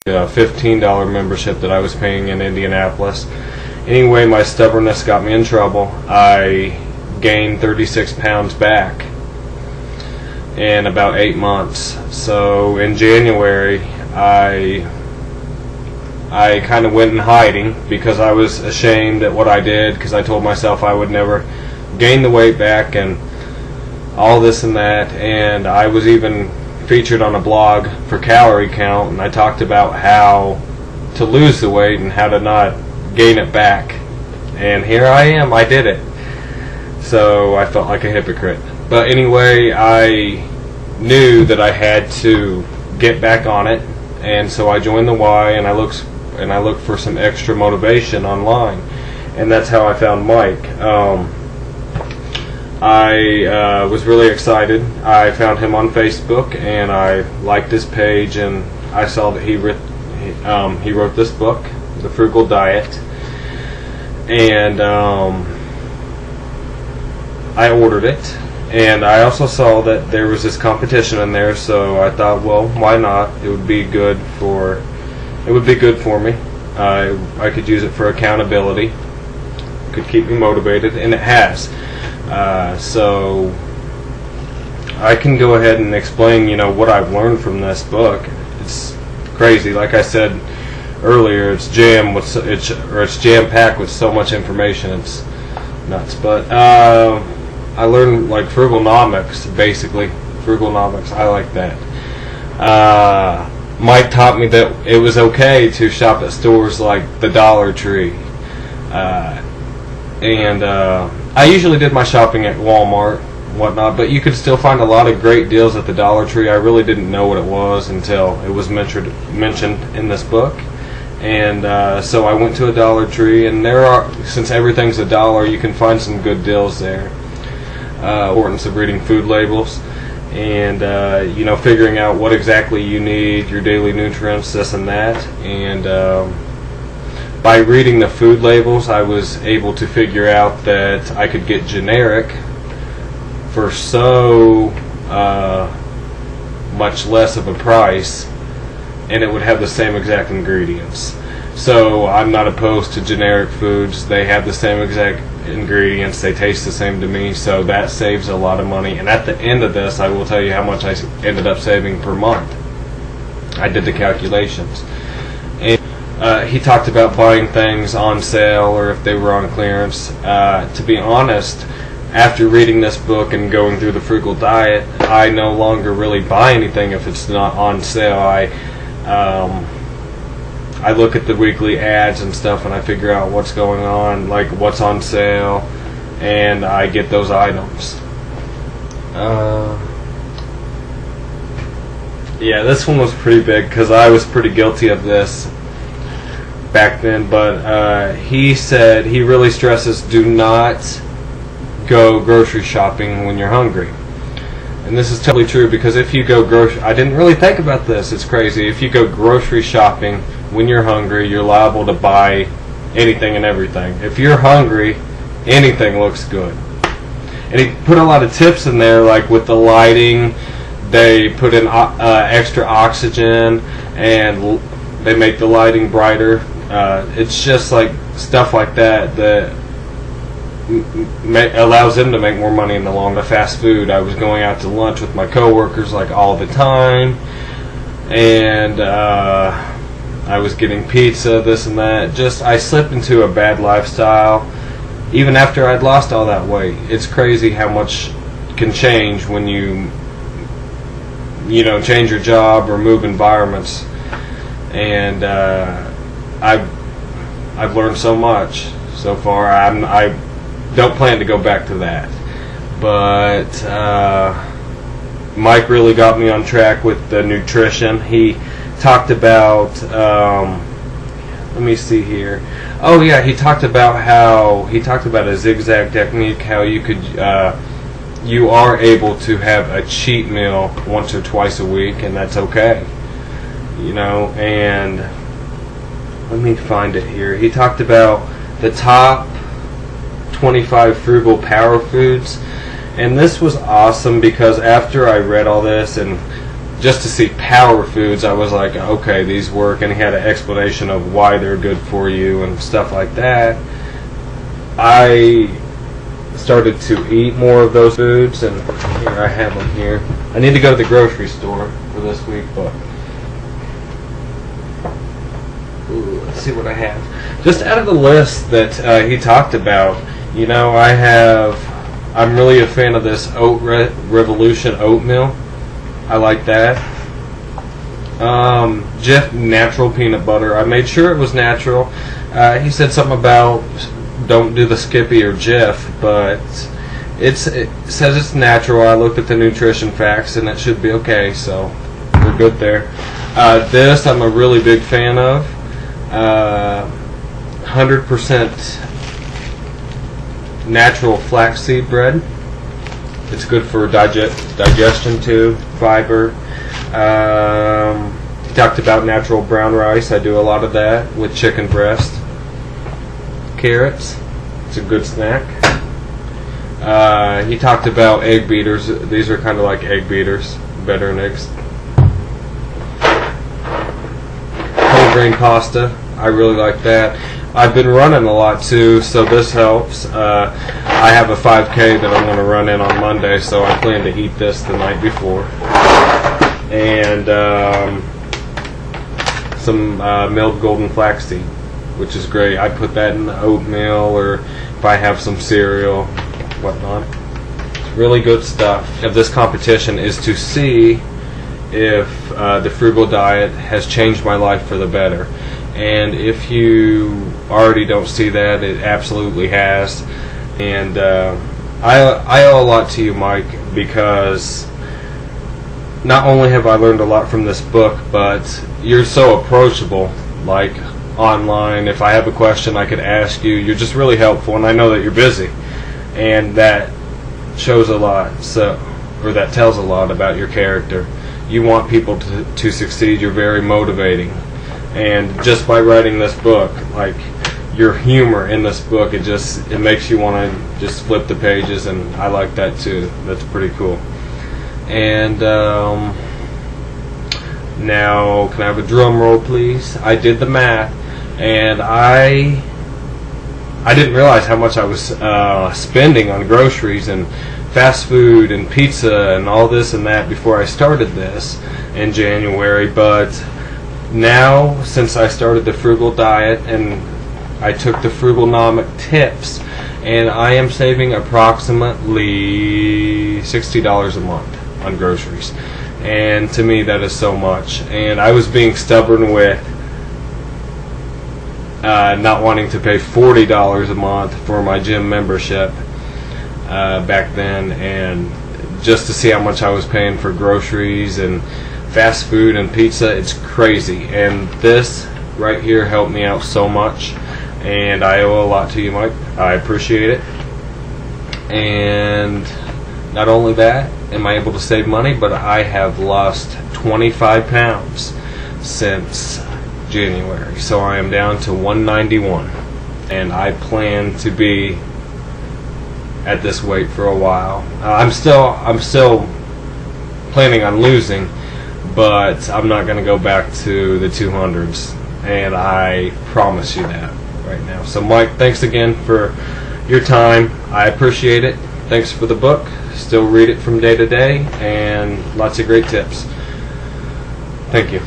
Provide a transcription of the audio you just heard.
a $15 membership that I was paying in Indianapolis. Anyway, my stubbornness got me in trouble. I gained 36 pounds back in about 8 months. So in January, I kind of went in hiding because I was ashamed at what I did, because I told myself I would never gain the weight back and all this and that. And I was even featured on a blog for calorie count, and I talked about how to lose the weight and how to not gain it back. And here I am, I did it. So I felt like a hypocrite. But anyway, I knew that I had to get back on it, and so I joined the Y, and I looked for some extra motivation online, and that's how I found Mike. I was really excited. I found him on Facebook, and I liked his page, and I saw that he wrote this book, The Frugal Diet, and I ordered it. And I also saw that there was this competition in there, so I thought, well, why not? It would be good for me. I could use it for accountability. It could keep me motivated, and it has. So I can go ahead and explain, what I've learned from this book. It's crazy. Like I said earlier, it's jam-packed with so much information. It's nuts. But I learned like Frugalnomics, basically. Frugalnomics, I like that. Mike taught me that it was okay to shop at stores like the Dollar Tree. I usually did my shopping at Walmart and whatnot, but you could still find a lot of great deals at the Dollar Tree. I really didn't know what it was until it was mentioned in this book. And so I went to a Dollar Tree, and since everything's $1, you can find some good deals there. Importance of reading food labels, and figuring out what exactly you need, your daily nutrients, this and that. And by reading the food labels, I was able to figure out that I could get generic for so much less of a price, and it would have the same exact ingredients. So I'm not opposed to generic foods. They have the same exact ingredients, they taste the same to me, so that saves a lot of money. And at the end of this, I will tell you how much I ended up saving per month. I did the calculations. And he talked about buying things on sale or if they were on clearance. To be honest, after reading this book and going through the Frugal Diet, I no longer really buy anything if it's not on sale. I look at the weekly ads and stuff, and I figure out what's going on, like what's on sale, and I get those items. Yeah, this one was pretty big because I was pretty guilty of this back then, but he said he really stresses do not go grocery shopping when you're hungry. And this is totally true, because if you go I didn't really think about this, it's crazy. If you go grocery shopping when you're hungry, you're liable to buy anything and everything. If you're hungry, anything looks good. And he put a lot of tips in there, like with the lighting, they put in extra oxygen, and they make the lighting brighter. It's just like stuff like that allows them to make more money in the long run. Fast food, I was going out to lunch with my coworkers like all the time, and I was getting pizza, this and that. I slipped into a bad lifestyle even after I'd lost all that weight. It's crazy how much can change when you change your job or move environments. And I've learned so much so far. I don't plan to go back to that, but Mike really got me on track with the nutrition. He talked about let me see here. Oh yeah, he talked about a zigzag technique, how you could you are able to have a cheat meal once or twice a week, and that's okay. And let me find it here. He talked about the top 25 frugal power foods, and this was awesome because after I read all this and just to see power foods, I was like, okay, these work, and he had an explanation of why they're good for you and stuff like that. I started to eat more of those foods, and here I have them here. I need to go to the grocery store for this week, but let's see what I have. Just out of the list that he talked about, you know, I'm really a fan of this Oat Revolution oatmeal. I like that. Jif natural peanut butter. I made sure it was natural. He said something about don't do the Skippy or Jif, but it says it's natural. I looked at the nutrition facts and it should be okay, so we're good there. This I'm a really big fan of. 100% natural flaxseed bread. It's good for digestion too, fiber. He talked about natural brown rice. I do a lot of that with chicken breast. Carrots, it's a good snack. He talked about egg beaters. These are kind of like egg beaters, better than eggs. Whole grain pasta, I really like that. I've been running a lot too, so this helps. I have a 5K that I'm going to run in on Monday, so I plan to eat this the night before. And some milled golden flaxseed, which is great. I put that in the oatmeal, or if I have some cereal, whatnot. It's really good stuff. Of this competition is to see if the frugal diet has changed my life for the better. And if you already don't see that, it absolutely has. And I owe a lot to you, Mike, because not only have I learned a lot from this book, but you're so approachable, like online. If I have a question I could ask you, you're just really helpful, and I know that you're busy, and that shows a lot, or that tells a lot about your character. You want people to succeed. You're very motivating. And just by writing this book, like your humor in this book, it makes you want to just flip the pages, and I like that too. That's pretty cool. And now, can I have a drum roll, please? I did the math, and I didn't realize how much I was spending on groceries and fast food and pizza and all this and that before I started this in January, but now, since I started the frugal diet and I took the Frugalnomic tips, and I am saving approximately $60 a month on groceries. And to me, that is so much. And I was being stubborn with not wanting to pay $40 a month for my gym membership back then, and just to see how much I was paying for groceries and fast food and pizza, it's crazy. And this right here helped me out so much, and I owe a lot to you, Mike. I appreciate it. And not only that am I able to save money, but I have lost 25 pounds since January, so I am down to 191, and I plan to be at this weight for a while. I'm still planning on losing, but I'm not going to go back to the 200s, and I promise you that right now. So Mike, thanks again for your time. I appreciate it. Thanks for the book. Still read it from day to day, and lots of great tips. Thank you.